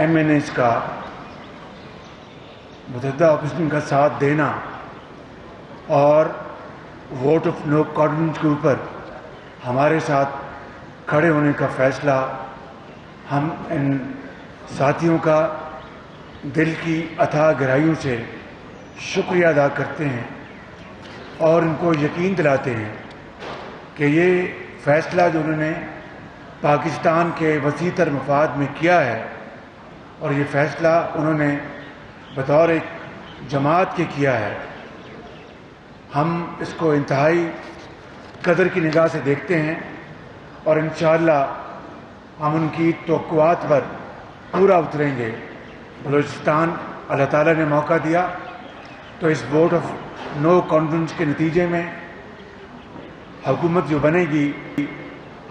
MNAs کا متحدہ opposition کا ساتھ دینا اور ووٹ آف نو کانفیڈنس کے اوپر ہمارے ساتھ کھڑے ہونے کا فیصلہ ہم ان ساتھیوں کا دل کی اتھاہ گہرائیوں سے شکریہ ادا کرتے ہیں اور ان کو یقین دلاتے ہیں کہ یہ فیصلہ جو انہوں نے پاکستان کے وسیع تر مفاد میں کیا ہے اور یہ فیصلہ انہوں نے بطور ایک جماعت کے کیا ہے، ہم اس کو انتہائی قدر کی نگاہ سے دیکھتے ہیں اور انشاءاللہ ہم ان کی توقعات پر پورا اتریں گے۔ بلوچستان اللہ تعالیٰ نے موقع دیا تو اس ووٹ آف نو کانفیڈنس کے نتیجے میں حکومت جو بنے گی،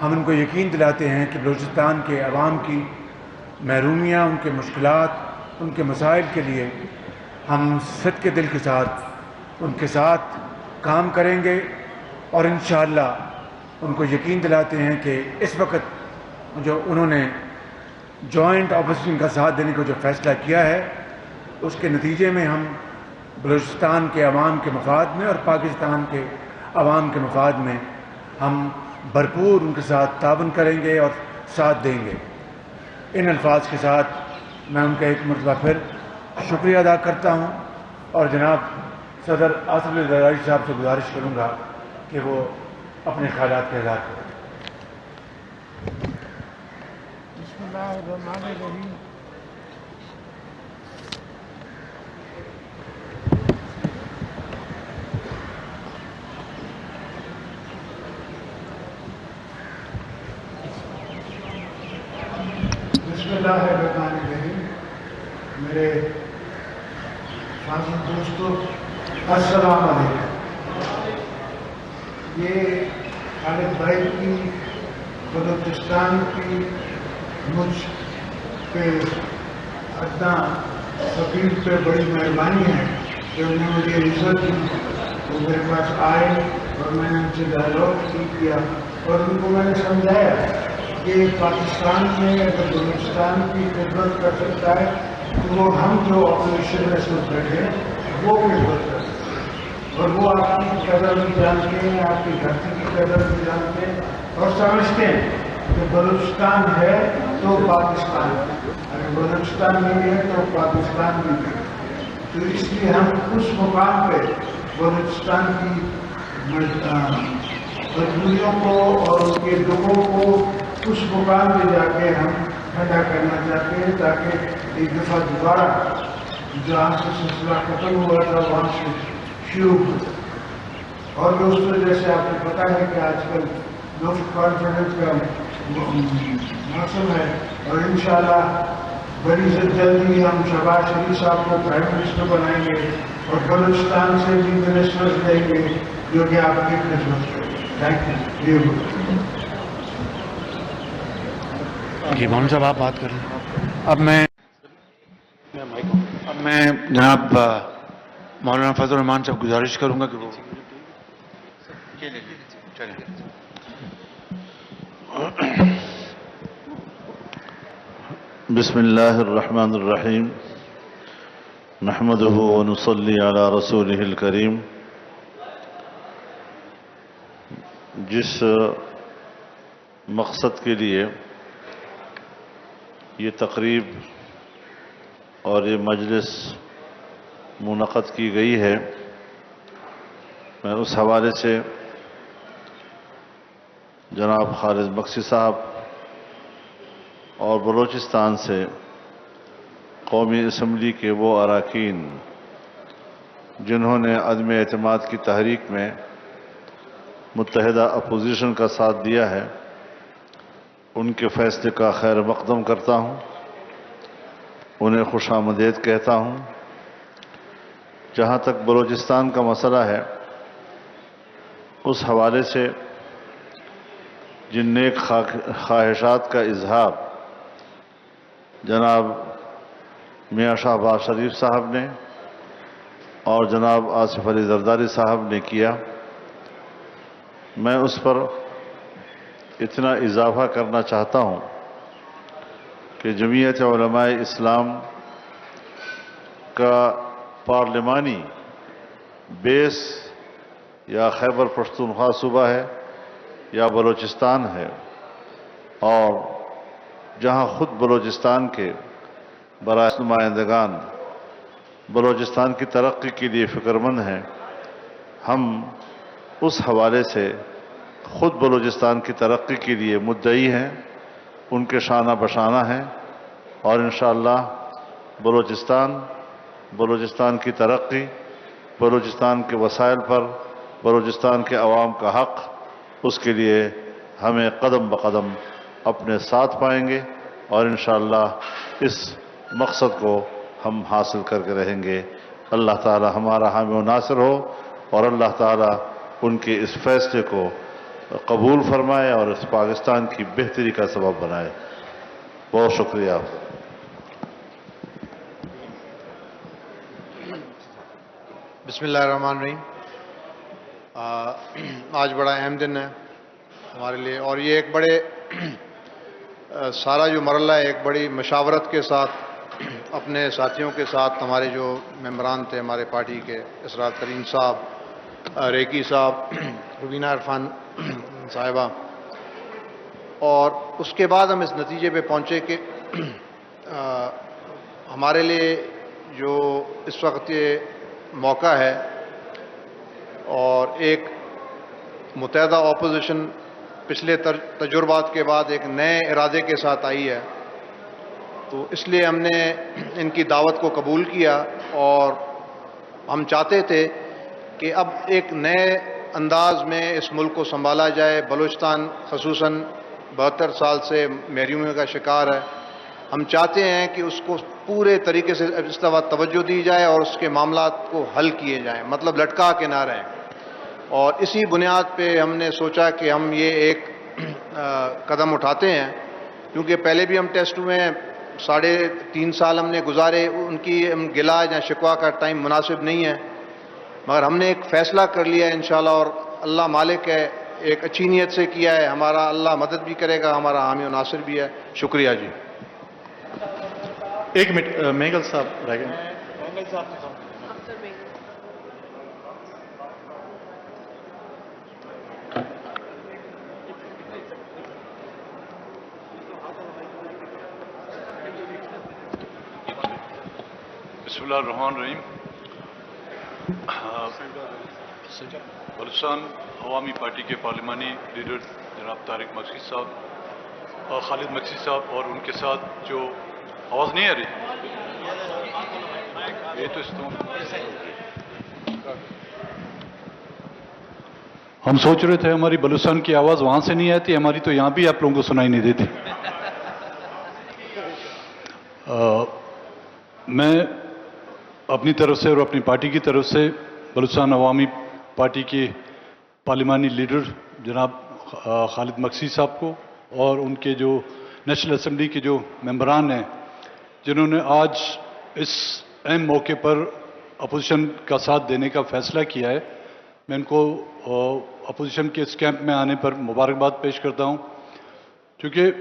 ہم ان کو یقین دلاتے ہیں کہ بلوچستان کے عوام کی محرومیاں، ان کے مشکلات، ان کے مسائل کے لیے ہم صدق کے دل کے ساتھ ان کے ساتھ کام کریں گے اور انشاءاللہ ان کو یقین دلاتے ہیں کہ اس وقت جو انہوں نے جوائنٹ اپوزیشن کا ساتھ دینے کو جو فیصلہ کیا ہے، اس کے نتیجے میں ہم بلوچستان کے عوام کے مفاد میں اور پاکستان کے عوام کے مفاد میں ہم بھرپور ان کے ساتھ تعاون کریں گے اور ساتھ دیں گے۔ ان الفاظ کے ساتھ میں ان کا ایک مرتبہ پھر شکریہ ادا کرتا ہوں اور جناب صدر آصف علی زرداری صاحب سے گزارش کروں گا کہ وہ اپنے خیالات کا اظہار کریں۔ بسم اللہ الرحمن الرحیم۔ بسم اللہ الرحمن الرحیم۔ میرے معزز دوستو، السلام علیکم۔ یہ خالد بھائی کی بلوچستان کی مجھ پہ ادنا وکیل پہ بڑی مہربانی ہے کہ انہوں نے مجھے عزت دی، وہ میرے پاس آئے اور میں نے ان سے ڈائلاگ کیا اور ان کو میں نے سمجھایا کہ پاکستان میں اگر بلوچستان کی خدمت کر سکتا ہے تو وہ ہم جو اپوزیشن میں سن بیٹھے ہیں وہ خدمت کر سکتے ہیں، اور وہ آپ کی قدر بھی جانتے ہیں، آپ کی دھرتی کی قدر بھی جانتے ہیں اور سمجھتے ہیں کہ بلوچستان ہے تو پاکستان ہے، اگر بلوچستان نہیں ہے تو پاکستان بھی نہیں ہے۔ تو اس لیے ہم اس مقام پہ بلوچستان کی مجبوریوں کو اور ان کے دکھوں کو اس مقام پہ جا کے ہم ٹھنڈا کرنا چاہتے ہیں تاکہ ایک دفعہ دوبارہ جہاں سے سلسلہ ختم ہوا تھا وہاں سے شروع ہو۔ اور دوستوں، جیسے آپ کو پتہ ہے کہ آج کل نو کانفیڈنس کا موسم ہے اور انشاءاللہ بڑی سے جلدی ہم شہباز شریف صاحب کو پرائم منسٹر بنائیں گے اور بلوچستان سے بھی منسٹر دیں گے جو کہ آپ کی خدمت کریں گے۔ Thank you. جی مولانا صاحب آپ بات کر لیں۔ اب میں جناب مولانا فضل الرحمان صاحب گزارش کروں گا کہ وہ چلیں۔ بسم اللہ الرحمن الرحیم، نحمدہ ونصلی علی رسولہ الکریم۔ جس مقصد کے لیے یہ تقریب اور یہ مجلس منعقد کی گئی ہے، میں اس حوالے سے جناب خالد بخشی صاحب اور بلوچستان سے قومی اسمبلی کے وہ اراکین جنہوں نے عدم اعتماد کی تحریک میں متحدہ اپوزیشن کا ساتھ دیا ہے، ان کے فیصلے کا خیر مقدم کرتا ہوں، انہیں خوش آمدید کہتا ہوں۔ جہاں تک بلوچستان کا مسئلہ ہے، اس حوالے سے جن نیک خواہشات کا اظہار جناب میاں شہباز شریف صاحب نے اور جناب آصف علی زرداری صاحب نے کیا، میں اس پر اتنا اضافہ کرنا چاہتا ہوں کہ جمعیت علماء اسلام کا پارلیمانی بیس یا خیبر پختونخوا صوبہ ہے یا بلوچستان ہے، اور جہاں خود بلوچستان کے برائے نمائندگان بلوچستان کی ترقی کے لیے فکرمند ہیں، ہم اس حوالے سے خود بلوچستان کی ترقی کے لیے مدعی ہیں، ان کے شانہ بشانہ ہیں، اور انشاءاللہ بلوچستان کی ترقی، بلوچستان کے وسائل پر بلوچستان کے عوام کا حق، اس کے لیے ہمیں قدم بقدم اپنے ساتھ پائیں گے، اور انشاءاللہ اس مقصد کو ہم حاصل کر کے رہیں گے۔ اللہ تعالی ہمارا حامی و ناصر ہو، اور اللہ تعالی ان کے اس فیصلے کو قبول فرمائے اور اس پاکستان کی بہتری کا سبب بنائے۔ بہت شکریہ۔ بسم اللہ الرحمن الرحیم۔ آج بڑا اہم دن ہے ہمارے لیے، اور یہ ایک بڑے سارا جو مرحلہ ہے ایک بڑی مشاورت کے ساتھ اپنے ساتھیوں کے ساتھ، ہمارے جو ممبران تھے ہمارے پارٹی کے، اسرار ترین صاحب، ریکی صاحب، روبینہ عرفان صاحبہ، اور اس کے بعد ہم اس نتیجے پہ پہنچے کہ ہمارے لیے جو اس وقت یہ موقع ہے اور ایک متحدہ اپوزیشن پچھلے تجربات کے بعد ایک نئے ارادے کے ساتھ آئی ہے، تو اس لیے ہم نے ان کی دعوت کو قبول کیا، اور ہم چاہتے تھے کہ اب ایک نئے انداز میں اس ملک کو سنبھالا جائے۔ بلوچستان خصوصاً 72 سال سے محرومی کا شکار ہے۔ ہم چاہتے ہیں کہ اس کو پورے طریقے سے اس دفعہ توجہ دی جائے اور اس کے معاملات کو حل کیے جائیں، مطلب لٹکا کے نہ رہیں، اور اسی بنیاد پہ ہم نے سوچا کہ ہم یہ ایک قدم اٹھاتے ہیں، کیونکہ پہلے بھی ہم ٹیسٹ ہوئے ہیں، 3.5 سال ہم نے گزارے، ان کی گلا یا شکوہ کا ٹائم مناسب نہیں ہے، مگر ہم نے ایک فیصلہ کر لیا ہے انشاءاللہ، اور اللہ مالک ہے، ایک اچھی نیت سے کیا ہے، ہمارا اللہ مدد بھی کرے گا، ہمارا حامی و ناصر بھی ہے۔ شکریہ جی۔ ایک منٹ، مینگل صاحب رہ گئے۔ بسم اللہ الرحمن الرحیم۔ بلوچستان عوامی پارٹی کے پارلیمانی لیڈر جناب طارق مقصد صاحب اور خالد مقصد صاحب، اور ان کے ساتھ جو آواز نہیں آ رہی، یہ تو ہم سوچ رہے تھے ہماری بلوچستان کی آواز وہاں سے نہیں آتی، ہماری تو یہاں بھی آپ لوگوں کو سنائی نہیں دیتی۔ میں اپنی طرف سے اور اپنی پارٹی کی طرف سے بلوچستان عوامی پارٹی کے پارلیمانی لیڈر جناب خالد مقصد صاحب کو اور ان کے جو نیشنل اسمبلی کے جو ممبران ہیں جنہوں نے آج اس اہم موقع پر اپوزیشن کا ساتھ دینے کا فیصلہ کیا ہے، میں ان کو اپوزیشن کے اس کیمپ میں آنے پر مبارکباد پیش کرتا ہوں، کیونکہ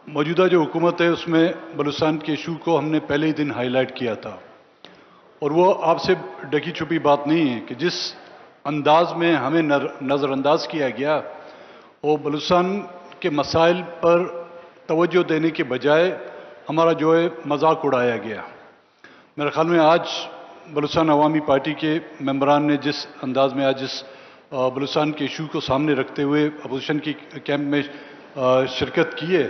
موجودہ جو حکومت ہے اس میں بلوچستان کے ایشو کو ہم نے پہلے ہی دن ہائی لائٹ کیا تھا، اور وہ آپ سے ڈکی چھپی بات نہیں ہے کہ جس انداز میں ہمیں نظر انداز کیا گیا، وہ بلوچستان کے مسائل پر توجہ دینے کے بجائے ہمارا جو ہے مذاق اڑایا گیا۔ میرے خیال میں آج بلوچستان عوامی پارٹی کے ممبران نے جس انداز میں آج اس بلوچستان کے ایشو کو سامنے رکھتے ہوئے اپوزیشن کی کیمپ میں شرکت کی ہے،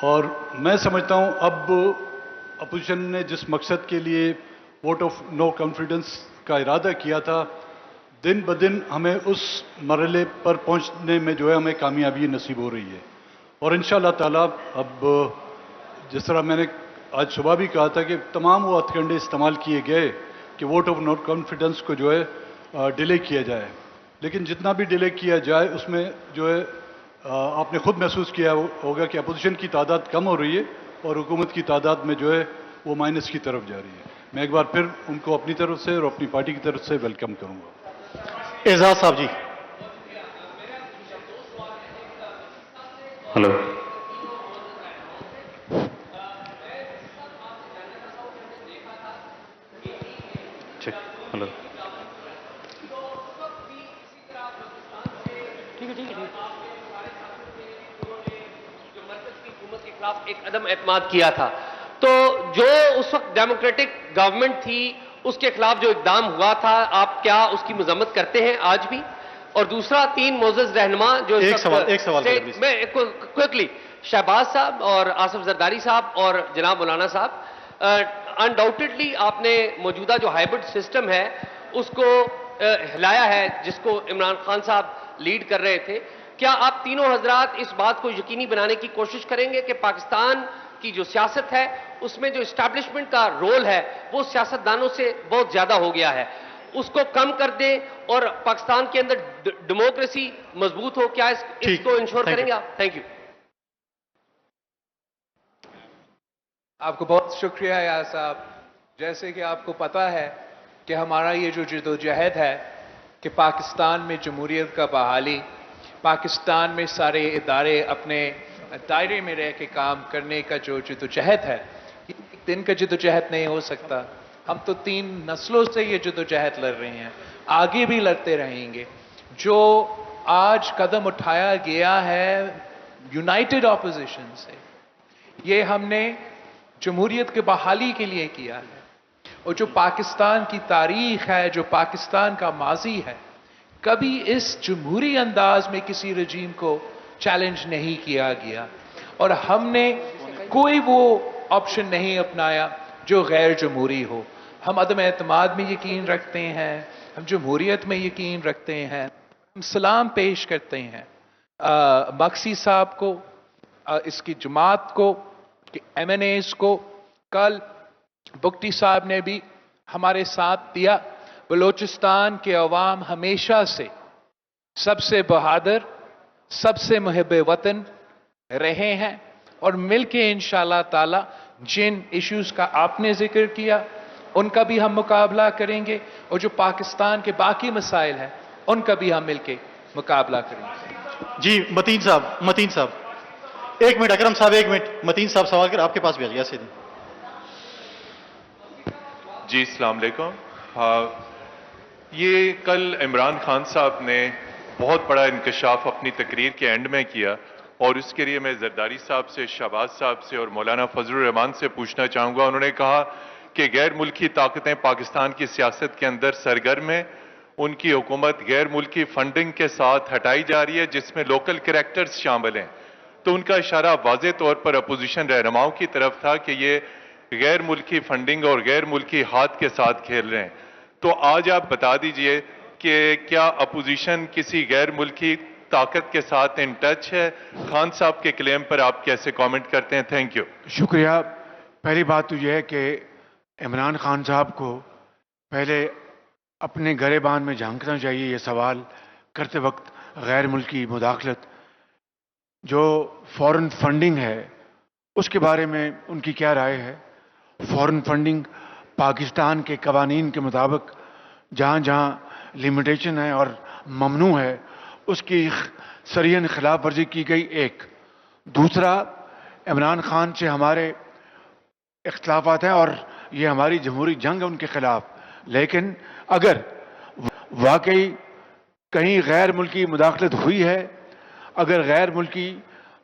اور میں سمجھتا ہوں اب اپوزیشن نے جس مقصد کے لیے ووٹ آف نو کانفیڈنس کا ارادہ کیا تھا، دن بدن ہمیں اس مرحلے پر پہنچنے میں جو ہے ہمیں کامیابی نصیب ہو رہی ہے، اور انشاءاللہ تعالیٰ اب جس طرح میں نے آج صبح بھی کہا تھا کہ تمام وہ ہتھ کنڈے استعمال کیے گئے کہ ووٹ آف نو کانفیڈنس کو جو ہے ڈیلے کیا جائے، لیکن جتنا بھی ڈیلے کیا جائے اس میں جو ہے آپ نے خود محسوس کیا ہوگا کہ اپوزیشن کی تعداد کم ہو رہی ہے اور حکومت کی تعداد میں جو ہے وہ مائنس کی طرف جا رہی ہے۔ میں ایک بار پھر ان کو اپنی طرف سے اور اپنی پارٹی کی طرف سے ویلکم کروں گا۔ اعزاز صاحب جی۔ Hello check. Hello. حکومت کے خلاف ایک عدم اعتماد کیا تھا، تو جو اس وقت ڈیموکریٹک گورنمنٹ تھی اس کے خلاف جو اقدام ہوا تھا، آپ کیا اس کی مذمت کرتے ہیں آج بھی؟ اور دوسرا، 3 معزز رہنما جو ایک سوال کریں پلیز. میں کوئکلی، شہباز صاحب اور آصف زرداری صاحب اور جناب مولانا صاحب، انڈاؤٹڈلی آپ نے موجودہ جو ہائبرڈ سسٹم ہے اس کو ہلایا ہے، جس کو عمران خان صاحب لیڈ کر رہے تھے. کیا آپ تینوں حضرات اس بات کو یقینی بنانے کی کوشش کریں گے کہ پاکستان کی جو سیاست ہے اس میں جو اسٹیبلشمنٹ کا رول ہے وہ سیاستدانوں سے بہت زیادہ ہو گیا ہے، اس کو کم کر دیں اور پاکستان کے اندر ڈیموکریسی مضبوط ہو؟ کیا اس کو انشور کریں گے آپ؟ Thank you. آپ کو بہت شکریہ یا صاحب. جیسے کہ آپ کو پتا ہے کہ ہمارا یہ جو جدوجہد ہے کہ پاکستان میں جمہوریت کا بحالی، پاکستان میں سارے ادارے اپنے دائرے میں رہ کے کام کرنے کا جو جدوجہد ہے، یہ ایک دن کا جدوجہد نہیں ہو سکتا. ہم تو 3 نسلوں سے یہ جدوجہد لڑ رہے ہیں، آگے بھی لڑتے رہیں گے. جو آج قدم اٹھایا گیا ہے یونائٹڈ اپوزیشن سے، یہ ہم نے جمہوریت کے بحالی کے لیے کیا ہے. اور جو پاکستان کی تاریخ ہے، جو پاکستان کا ماضی ہے، کبھی اس جمہوری انداز میں کسی رجیم کو چیلنج نہیں کیا گیا، اور ہم نے کوئی وہ آپشن نہیں اپنایا جو غیر جمہوری ہو. ہم عدم اعتماد میں یقین رکھتے ہیں، ہم جمہوریت میں یقین رکھتے ہیں. ہم سلام پیش کرتے ہیں مقصی صاحب کو، اس کی جماعت کو، ایم این ایز کو. کل بگٹی صاحب نے بھی ہمارے ساتھ دیا. بلوچستان کے عوام ہمیشہ سے سب سے بہادر، سب سے محب وطن رہے ہیں، اور مل کے انشاءاللہ تعالی جن ایشوز کا آپ نے ذکر کیا ان کا بھی ہم مقابلہ کریں گے، اور جو پاکستان کے باقی مسائل ہیں ان کا بھی ہم مل کے مقابلہ کریں گے. جی متین صاحب 1 منٹ. اکرم صاحب 1 منٹ. متین صاحب سوال کر آپ کے پاس بھی آ گیا سیدھی. جی السلام علیکم. یہ کل عمران خان صاحب نے بہت بڑا انکشاف اپنی تقریر کے اینڈ میں کیا، اور اس کے لیے میں زرداری صاحب سے، شہباز صاحب سے اور مولانا فضل الرحمان سے پوچھنا چاہوں گا. انہوں نے کہا کہ غیر ملکی طاقتیں پاکستان کی سیاست کے اندر سرگرم ہیں، ان کی حکومت غیر ملکی فنڈنگ کے ساتھ ہٹائی جا رہی ہے جس میں لوکل کریکٹرز شامل ہیں. تو ان کا اشارہ واضح طور پر اپوزیشن رہنماؤں کی طرف تھا کہ یہ غیر ملکی فنڈنگ اور غیر ملکی ہاتھ کے ساتھ کھیل رہے ہیں. تو آج آپ بتا دیجئے کہ کیا اپوزیشن کسی غیر ملکی طاقت کے ساتھ ان ٹچ ہے؟ خان صاحب کے کلیم پر آپ کیسے کامنٹ کرتے ہیں؟ Thank you. شکریہ. پہلی بات تو یہ ہے کہ عمران خان صاحب کو پہلے اپنے گریبان میں جھانکنا چاہیے. یہ سوال کرتے وقت غیر ملکی مداخلت، جو فورن فنڈنگ ہے اس کے بارے میں ان کی کیا رائے ہے؟ فورن فنڈنگ پاکستان کے قوانین کے مطابق جہاں جہاں لمیٹیشن ہے اور ممنوع ہے اس کی سریحاً خلاف ورزی کی گئی. ایک دوسرا، عمران خان سے ہمارے اختلافات ہیں اور یہ ہماری جمہوری جنگ ہے ان کے خلاف، لیکن اگر واقعی کہیں غیر ملکی مداخلت ہوئی ہے، اگر غیر ملکی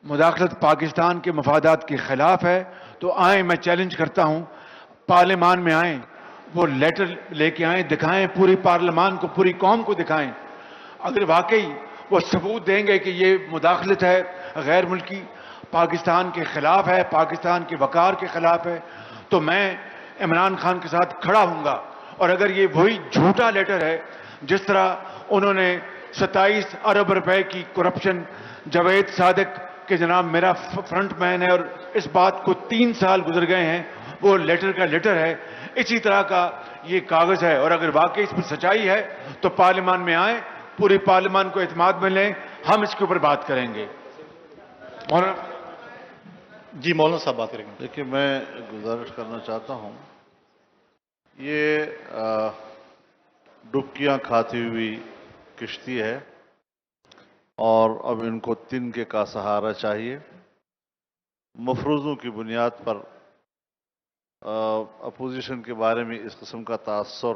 مداخلت پاکستان کے مفادات کے خلاف ہے تو آئیں، میں چیلنج کرتا ہوں، پارلیمان میں آئیں، وہ لیٹر لے کے آئیں، دکھائیں پوری پارلیمان کو، پوری قوم کو دکھائیں. اگر واقعی وہ ثبوت دیں گے کہ یہ مداخلت ہے غیر ملکی، پاکستان کے خلاف ہے، پاکستان کے وقار کے خلاف ہے، تو میں عمران خان کے ساتھ کھڑا ہوں گا. اور اگر یہ وہی جھوٹا لیٹر ہے جس طرح انہوں نے 27 ارب روپے کی کرپشن جاوید صادق کہ جناب میرا فرنٹ مین ہے اور اس بات کو 3 سال گزر گئے ہیں، وہ لیٹر کا لیٹر ہے، اسی طرح کا یہ کاغذ ہے. اور اگر واقعی اس میں سچائی ہے تو پارلیمان میں آئیں، پوری پارلیمان کو اعتماد میں لیں، ہم اس کے اوپر بات کریں گے. جی مولانا صاحب بات کریں گے. دیکھیے، میں گزارش کرنا چاہتا ہوں، یہ ڈبکیاں کھاتی ہوئی کشتی ہے اور اب ان کو تنکے کا سہارا چاہیے. مفروضوں کی بنیاد پر اپوزیشن کے بارے میں اس قسم کا تاثر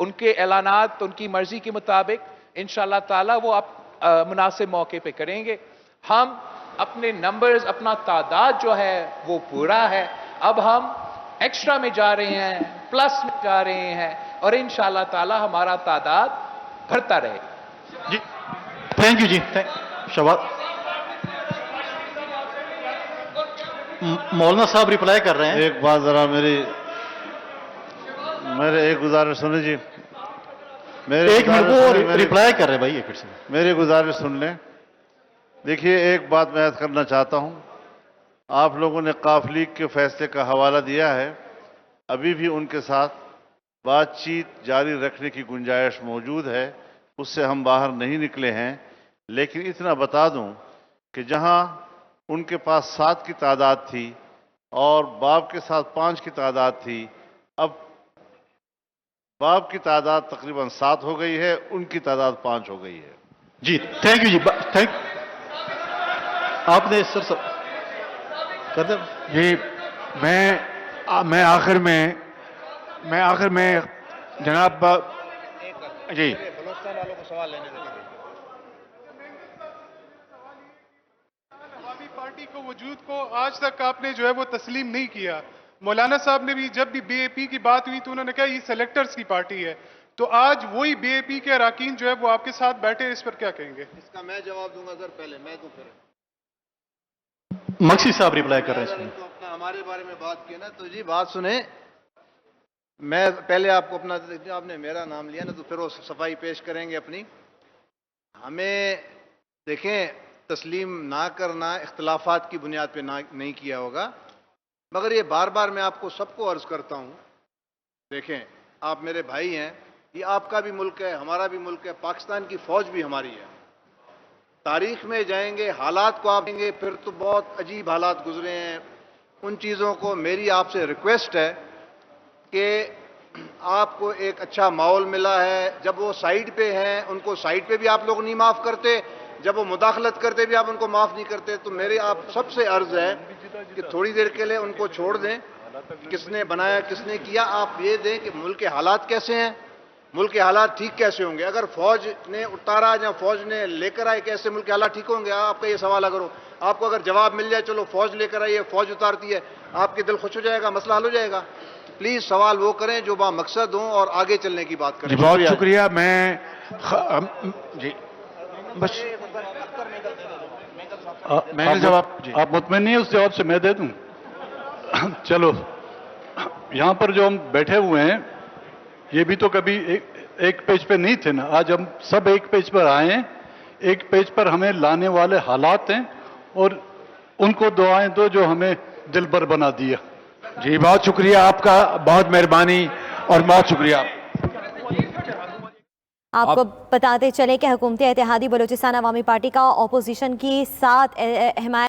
ان کے اعلانات ان کی مرضی کے مطابق انشاءاللہ تعالی وہ آپ مناسب موقع پہ کریں گے. ہم اپنے نمبرز اپنا تعداد جو ہے وہ پورا ہے. اب ہم ایکسٹرا میں جا رہے ہیں, پلس میں جا رہے ہیں, اور انشاءاللہ تعالی ہمارا تعداد بڑھتا رہے. جی تھینک یو جی. شہباز مولانا صاحب ریپلائی کر رہے ہیں. ایک بات ذرا میرے ایک گزارش سنیں جی. ایک منٹ وہ ریپلائی کر رہے ہیں بھائی, ایک منٹ میری گزارش سن لیں. دیکھیے ایک بات میں عرض کرنا چاہتا ہوں. آپ لوگوں نے قاف لیگ کے فیصلے کا حوالہ دیا ہے. ابھی بھی ان کے ساتھ بات چیت جاری رکھنے کی گنجائش موجود ہے, اس سے ہم باہر نہیں نکلے ہیں. لیکن اتنا بتا دوں کہ جہاں ان کے پاس 7 کی تعداد تھی اور باب کے ساتھ 5 کی تعداد تھی, اب باب کی تعداد تقریباً 7 ہو گئی ہے, ان کی تعداد 5 ہو گئی ہے. جی تھینک یو جی. تھینک آپ نے سر کر دیں. جی میں آخر میں جناب جی پارٹی کو وجود کو آج تک آپ نے جو ہے وہ تسلیم نہیں کیا. مولانا صاحب نے بھی جب بھی بی اے پی کی بات ہوئی تو انہوں نے کہا یہ سلیکٹرز کی پارٹی ہے. تو آج وہی بی اے پی کے اراکین جو ہے وہ آپ کے ساتھ بیٹھے, اس پر کیا کہیں گے؟ اس کا میں جواب دوں گا سر, پہلے میں دوں پھر مکسی صاحب ریپلائی کر رہے ہیں. تو اپنا ہمارے بارے میں بات کی نا, تو جی بات سنیں. میں پہلے آپ کو اپنا, آپ نے میرا نام لیا نا, تو پھر وہ صفائی پیش کریں گے اپنی. ہمیں دیکھیں تسلیم نہ کرنا اختلافات کی بنیاد پہ نہیں کیا ہوگا, مگر یہ بار بار میں آپ کو سب کو عرض کرتا ہوں. دیکھیں آپ میرے بھائی ہیں, یہ آپ کا بھی ملک ہے, ہمارا بھی ملک ہے, پاکستان کی فوج بھی ہماری ہے. تاریخ میں جائیں گے, حالات کو آپ دیں گے, پھر تو بہت عجیب حالات گزرے ہیں. ان چیزوں کو میری آپ سے ریکویسٹ ہے کہ آپ کو ایک اچھا ماحول ملا ہے. جب وہ سائیڈ پہ ہیں ان کو سائیڈ پہ بھی آپ لوگ نہیں معاف کرتے, جب وہ مداخلت کرتے بھی آپ ان کو معاف نہیں کرتے. تو میرے آپ سب سے عرض ہے کہ تھوڑی دیر کے لیے ان کو چھوڑ دیں. کس نے بنایا کس نے کیا, آپ یہ دیں کہ ملک کے حالات کیسے ہیں, ملک کے حالات ٹھیک کیسے ہوں گے. اگر فوج نے اتارا یا فوج نے لے کر آئے, کیسے ملک کے حالات ٹھیک ہوں گے؟ آپ کا یہ سوال اگر ہو, آپ کو اگر جواب مل جائے چلو فوج لے کر آئی ہے, فوج اتارتی ہے, آپ کے دل خوش ہو جائے گا, مسئلہ حل ہو جائے گا. پلیز سوال وہ کریں جو با مقصد ہوں اور آگے چلنے کی بات کریں. بہت شکریہ. میں جی بس آپ مطمئن نہیں ہیں اس جواب سے؟ میں دے دوں. چلو یہاں پر جو ہم بیٹھے ہوئے ہیں یہ بھی تو کبھی ایک پیج پہ نہیں تھے نا. آج ہم سب ایک پیج پر آئے ہیں. ایک پیج پر ہمیں لانے والے حالات ہیں اور ان کو دعائیں دو جو ہمیں دل بر بنا دیا. جی بہت شکریہ آپ کا, بہت مہربانی اور بہت شکریہ. آپ کو بتاتے چلیں کہ حکومت اتحادی بلوچستان عوامی پارٹی کا اپوزیشن کی 7 حمایت